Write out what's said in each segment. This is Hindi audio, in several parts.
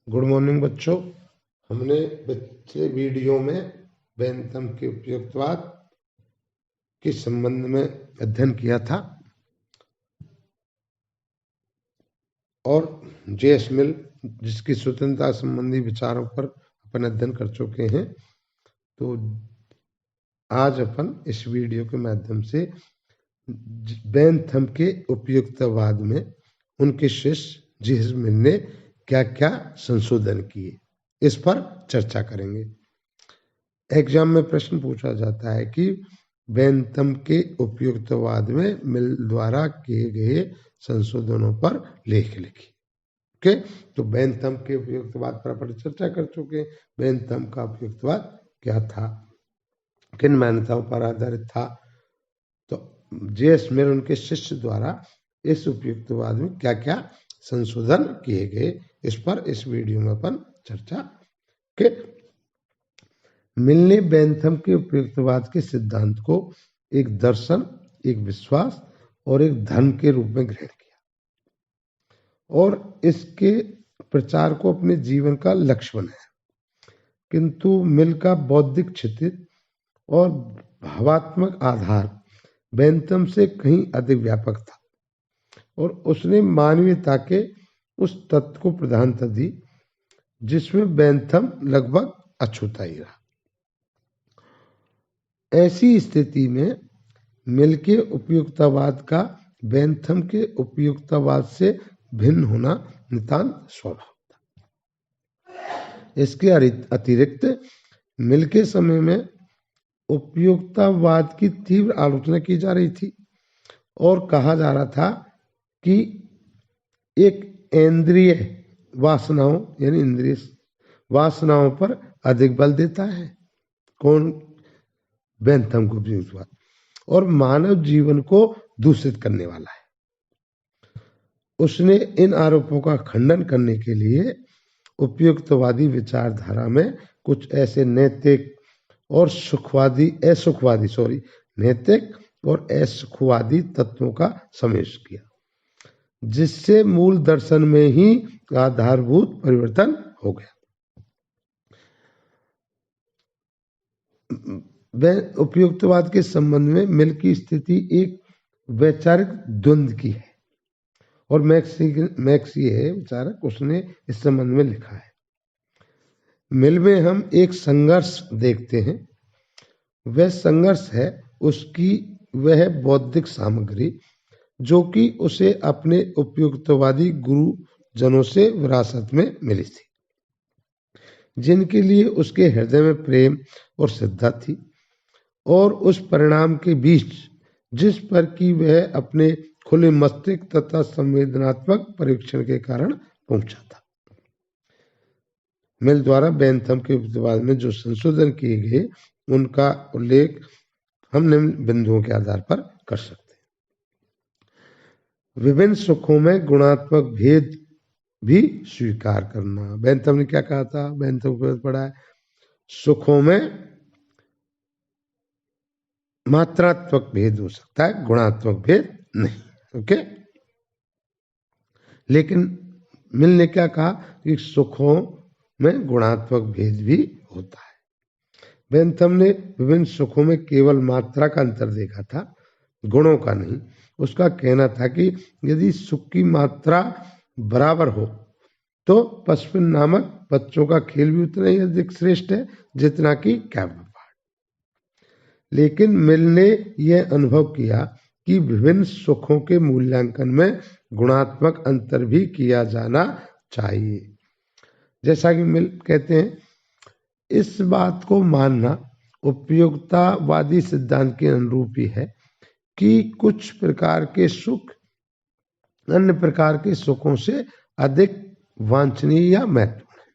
गुड मॉर्निंग बच्चों। हमने पिछले वीडियो में बेंथम के उपयुक्तवाद के संबंध में अध्ययन किया था और जे.एस. मिल जिसकी स्वतंत्रता संबंधी विचारों पर अपन अध्ययन कर चुके हैं। तो आज अपन इस वीडियो के माध्यम से बेंथम के उपयुक्तवाद में उनके शिष्य जे.एस. मिल ने क्या क्या संशोधन किए, इस पर चर्चा करेंगे। एग्जाम में प्रश्न पूछा जाता है कि बेंथम के उपयुक्तवाद में मिल द्वारा किए गए संशोधनों पर लेख लिखिए। ओके, तो बेंथम के उपयुक्तवाद पर अपन चर्चा कर चुके। बेंथम का उपयुक्तवाद क्या था, किन मान्यताओं पर आधारित था। तो जे.एस. मिल उनके शिष्य द्वारा इस उपयुक्तवाद में क्या क्या संशोधन किए गए, इस पर इस वीडियो में अपन चर्चा के। मिल ने बेंथम के उपयुक्तवाद के सिद्धांत को एक दर्शन, एक विश्वास और एक धर्म के रूप में ग्रहण किया और इसके प्रचार को अपने जीवन का लक्ष्य बनाया। किंतु मिल का बौद्धिक क्षितिज और भावात्मक आधार बेंथम से कहीं अधिक व्यापक था और उसने मानवीयता के उस तत्व को प्रधानता दी जिसमें बेंथम लगभग अछूता ही रहा। ऐसी स्थिति में मिल के उपयुक्तवाद का बेंथम के उपयुक्तवाद से भिन्न होना नितांत स्वभाव था। इसके अतिरिक्त मिल के समय में उपयुक्तवाद की तीव्र आलोचना की जा रही थी और कहा जा रहा था कि एक इंद्रिय वासनाओं यानी इंद्रिय वासनाओं पर अधिक बल देता है। कौन? बेंथम को उपयुक्तवाद, और मानव जीवन को दूषित करने वाला है। उसने इन आरोपों का खंडन करने के लिए उपयुक्तवादी विचारधारा में कुछ ऐसे नैतिक और नैतिक और असुखवादी तत्वों का समावेश किया, जिससे मूल दर्शन में ही आधारभूत परिवर्तन हो गया। उपयुक्तवाद के संबंध में मिल की स्थिति एक वैचारिक द्वंद्व की है और मैक्सी है विचारक, उसने इस संबंध में लिखा है। मिल में हम एक संघर्ष देखते हैं। वह संघर्ष है उसकी वह बौद्धिक सामग्री जो कि उसे अपने उपयुक्तवादी गुरुजनों से विरासत में मिली थी, जिनके लिए उसके हृदय में प्रेम और श्रद्धा थी, और उस परिणाम के बीच जिस पर कि वह अपने खुले मस्तिष्क तथा संवेदनात्मक परीक्षण के कारण पहुंचा था। मिल द्वारा बेंथम के उपयुक्तवाद में जो संशोधन किए गए उनका उल्लेख हम निम्न बिंदुओं के आधार पर कर सकते हैं। विभिन्न सुखों में गुणात्मक भेद भी स्वीकार करना। बेंथम ने क्या कहा था? बेंथम को पढ़ा है, सुखों में मात्रात्मक भेद हो सकता है, गुणात्मक भेद नहीं। ओके, लेकिन मिल ने क्या कहा कि सुखों में गुणात्मक भेद भी होता है। बेंथम ने विभिन्न सुखों में केवल मात्रा का अंतर देखा था, गुणों का नहीं। उसका कहना था कि यदि सुख की मात्रा बराबर हो तो पशुपन नामक बच्चों का खेल भी उतना ही अधिक श्रेष्ठ है जितना कि काव्य पाठ। लेकिन मिल ने यह अनुभव किया कि विभिन्न सुखों के मूल्यांकन में गुणात्मक अंतर भी किया जाना चाहिए। जैसा कि मिल कहते हैं, इस बात को मानना उपयुक्तवादी सिद्धांत के अनुरूप ही है कि कुछ प्रकार के सुख अन्य प्रकार के सुखों से अधिक वांछनीय या महत्वपूर्ण है।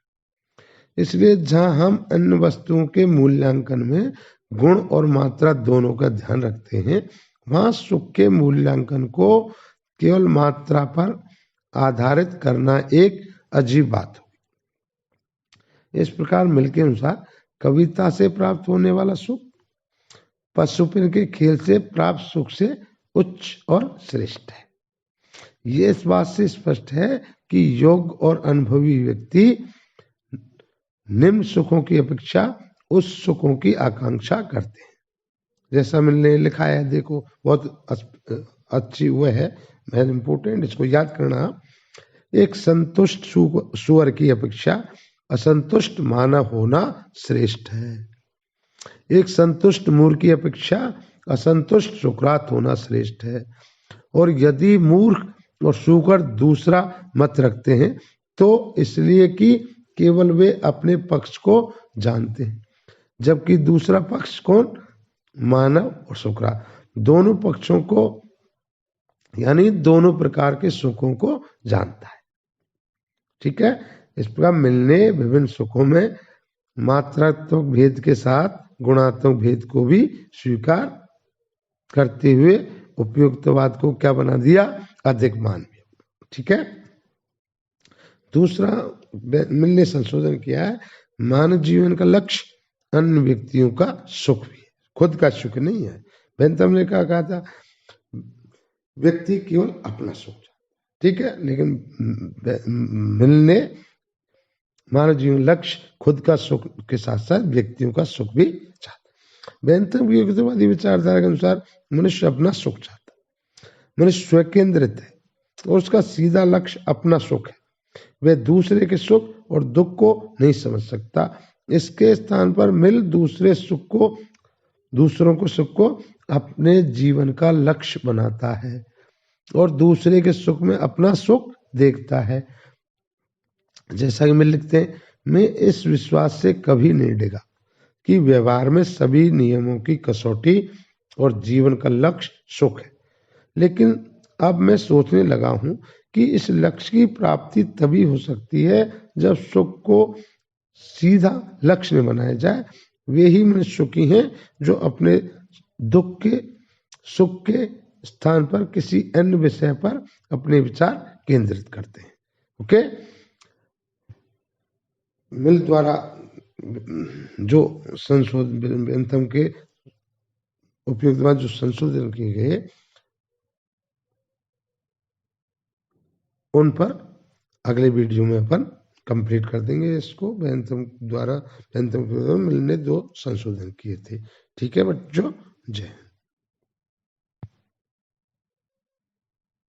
इसलिए जहां हम अन्य वस्तुओं के मूल्यांकन में गुण और मात्रा दोनों का ध्यान रखते हैं, वहां सुख के मूल्यांकन को केवल मात्रा पर आधारित करना एक अजीब बात होगी। इस प्रकार मिल के अनुसार कविता से प्राप्त होने वाला सुख पशुपन के खेल से प्राप्त सुख से उच्च और श्रेष्ठ है। ये इस बात से स्पष्ट है कि योग्य और अनुभवी व्यक्ति निम्न सुखों की अपेक्षा उच्च सुखों की आकांक्षा करते हैं। जैसा मैंने लिखा है, देखो बहुत अच्छी वह है, वेरी इंपॉर्टेंट, इसको याद करना। एक संतुष्ट सुअर की अपेक्षा असंतुष्ट मानव होना श्रेष्ठ है। एक संतुष्ट मूर्ख की अपेक्षा असंतुष्ट सुकरात होना श्रेष्ठ है। और यदि मूर्ख और सुकर दूसरा मत रखते हैं तो इसलिए कि केवल वे अपने पक्ष को जानते हैं, जबकि दूसरा पक्ष कौन? मानव और सुकरात, दोनों पक्षों को यानी दोनों प्रकार के सुखों को जानता है। ठीक है, इस प्रकार मिलने विभिन्न सुखों में मात्रात्मक भेद के साथ गुणात्मक भेद को भी स्वीकार करते हुए उपयुक्तवाद को क्या बना दिया? अधिक मानवीय। ठीक है, दूसरा मिलने संशोधन किया है, मानव जीवन का लक्ष्य अन्य व्यक्तियों का सुख भी है, खुद का सुख नहीं है। बेंथम ने क्या कहा था? व्यक्ति केवल अपना सुख चाहता है, ठीक है, लेकिन मिलने मानव जीवन लक्ष्य खुद का सुख के साथ साथ व्यक्तियों का सुख भी चाहता है। बेंथम की युक्तिवादी विचारधारा के अनुसार मनुष्य अपना सुख चाहता है, मनुष्य स्व केंद्रित है और उसका सीधा लक्ष्य अपना सुख है। वह दूसरे के सुख और दुख को नहीं समझ सकता। इसके स्थान पर मिल दूसरों को सुख को अपने जीवन का लक्ष्य बनाता है और दूसरे के सुख में अपना सुख देखता है। जैसा कि मिल लिखते हैं, मैं इस विश्वास से कभी नहीं डिगा कि व्यवहार में सभी नियमों की कसौटी और जीवन का लक्ष्य सुख है, लेकिन अब मैं सोचने लगा हूं कि इस लक्ष्य की प्राप्ति तभी हो सकती है जब सुख को सीधा लक्ष्य में बनाया जाए। वे ही मनुष्य सुखी हैं जो अपने दुख के सुख के स्थान पर किसी अन्य विषय पर अपने विचार केंद्रित करते हैं। ओके, मिल द्वारा जो संशोधन बेंथम के उपयुक्तवाद जो संशोधन किए गए उन पर अगले वीडियो में अपन कंप्लीट कर देंगे इसको। बेंथम द्वारा मिल ने जो संशोधन किए थे। ठीक है बच्चों, जय।